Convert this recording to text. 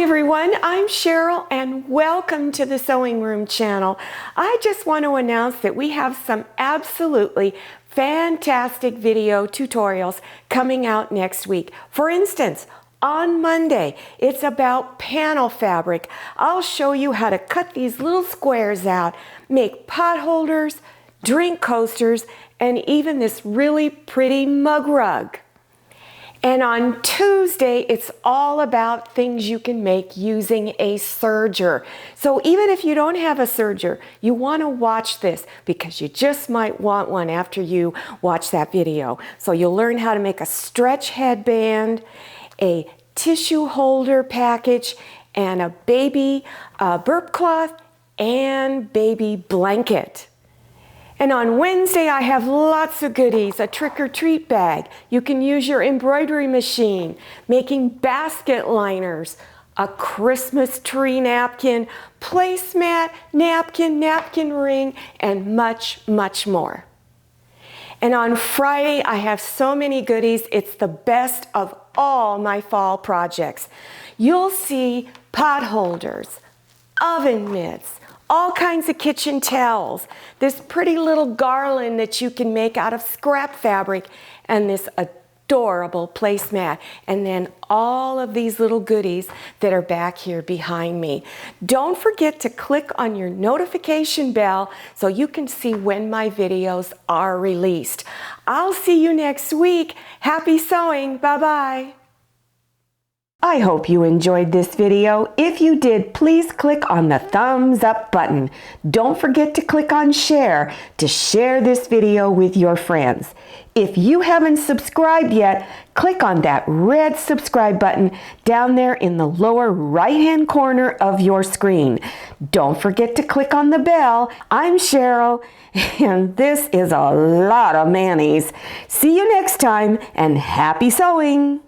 Everyone, I'm Cheryl and welcome to the Sewing Room channel. I just want to announce that we have some absolutely fantastic video tutorials coming out next week. For instance, on Monday, it's about panel fabric. I'll show you how to cut these little squares out, make pot holders, drink coasters, and even this really pretty mug rug. And on Tuesday, it's all about things you can make using a serger. So even if you don't have a serger, you want to watch this because you just might want one after you watch that video. So you'll learn how to make a stretch headband, a tissue holder package, and a baby burp cloth and baby blanket. And on Wednesday, I have lots of goodies, a trick-or-treat bag. You can use your embroidery machine, making basket liners, a Christmas tree napkin, placemat, napkin ring, and much, much more. And on Friday, I have so many goodies. It's the best of all my fall projects. You'll see pot holders, oven mitts, all kinds of kitchen towels, this pretty little garland that you can make out of scrap fabric, and this adorable placemat, and then all of these little goodies that are back here behind me. Don't forget to click on your notification bell so you can see when my videos are released. I'll see you next week. Happy sewing. Bye-bye. I hope you enjoyed this video. If you did, please click on the thumbs up button. Don't forget to click on share to share this video with your friends. If you haven't subscribed yet, click on that red subscribe button down there in the lower right-hand corner of your screen. Don't forget to click on the bell. I'm Cheryl, and this is a lot of mayonnaise. See you next time, and happy sewing!